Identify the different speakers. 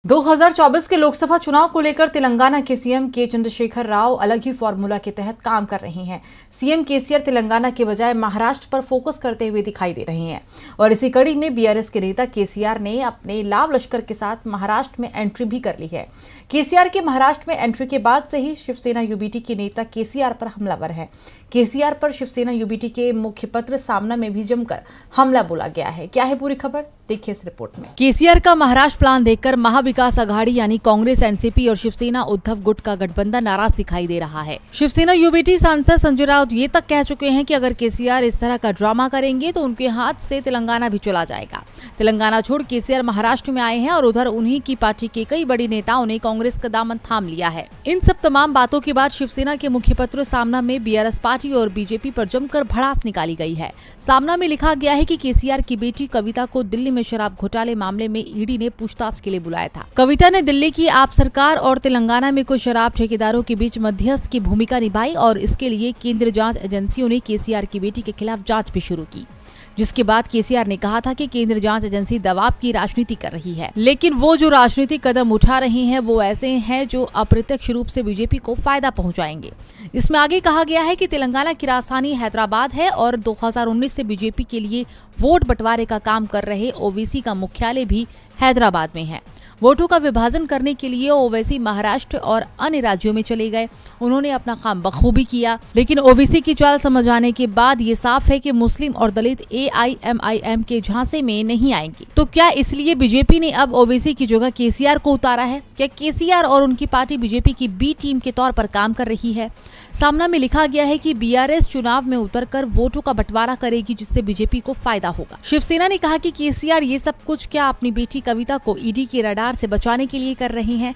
Speaker 1: 2024 के लोकसभा चुनाव को लेकर तेलंगाना के सीएम के चंद्रशेखर राव अलग ही फॉर्मूला के तहत काम कर रहे हैं। सीएम केसीआर तेलंगाना के बजाय महाराष्ट्र पर फोकस करते हुए दिखाई दे रहे हैं और इसी कड़ी में बीआरएस के नेता केसीआर ने अपने लाव लश्कर के साथ महाराष्ट्र में एंट्री भी कर ली है। केसीआर के महाराष्ट्र में एंट्री के बाद से ही शिवसेना यूबीटी के नेता केसीआर पर हमलावर है। केसीआर पर शिवसेना यूबीटी के मुखपत्र सामना में भी जमकर हमला बोला गया है। क्या है पूरी खबर, देखिए इस रिपोर्ट में। केसीआर का महाराष्ट्र प्लान देखकर महाविकास आघाड़ी यानी कांग्रेस, एनसीपी और शिवसेना उद्धव गुट का गठबंधन नाराज दिखाई दे रहा है। शिवसेना यूबीटी सांसद संजय राउत ये तक कह चुके हैं कि अगर केसीआर इस तरह का ड्रामा करेंगे तो उनके हाथ से तेलंगाना भी चला जाएगा। तेलंगाना छोड़ केसीआर महाराष्ट्र में आए हैं और उधर उन्हीं की पार्टी के कई बड़ी नेताओं ने कांग्रेस का दामन थाम लिया है। इन सब तमाम बातों के बाद शिवसेना के मुखपत्र सामना में बीआरएस पार्टी और बीजेपी पर जमकर भड़ास निकाली गई है। सामना में लिखा गया है कि केसीआर की बेटी कविता को दिल्ली में शराब घोटाले मामले में ईडी ने पूछताछ के लिए बुलाया था। कविता ने दिल्ली की आप सरकार और तेलंगाना में कुछ शराब ठेकेदारों के बीच मध्यस्थ की भूमिका निभाई और इसके लिए केंद्रीय जांच एजेंसियों ने केसीआर की बेटी के खिलाफ जांच भी शुरू की, जिसके बाद केसीआर ने कहा था कि केंद्रीय जांच एजेंसी दबाव की राजनीति कर रही है, लेकिन वो जो राजनीतिक कदम उठा रही हैं वो ऐसे हैं जो अप्रत्यक्ष रूप से बीजेपी को फायदा पहुंचाएंगे। इसमें आगे कहा गया है कि तेलंगाना की राजधानी हैदराबाद है और 2019 से बीजेपी के लिए वोट बंटवारे का काम कर रहे ओवैसी का मुख्यालय भी हैदराबाद में है। वोटों का विभाजन करने के लिए ओवैसी महाराष्ट्र और अन्य राज्यों में चले गए। उन्होंने अपना काम बखूबी किया, लेकिन ओवैसी की चाल समझ आने के बाद ये साफ है कि मुस्लिम और दलित एआईएमआईएम के झांसे में नहीं आएंगे। तो क्या इसलिए बीजेपी ने अब ओवैसी की जगह केसीआर को उतारा है? क्या केसीआर और उनकी पार्टी बीजेपी की बी टीम के तौर पर काम कर रही है? सामना में लिखा गया है कि बीआरएस चुनाव में उतरकर वोटों का बंटवारा करेगी, जिससे बीजेपी को फायदा होगा। शिवसेना ने कहा कि केसीआर ये सब कुछ क्या अपनी बेटी कविता को ईडी के रडार से बचाने के लिए कर रहे हैं?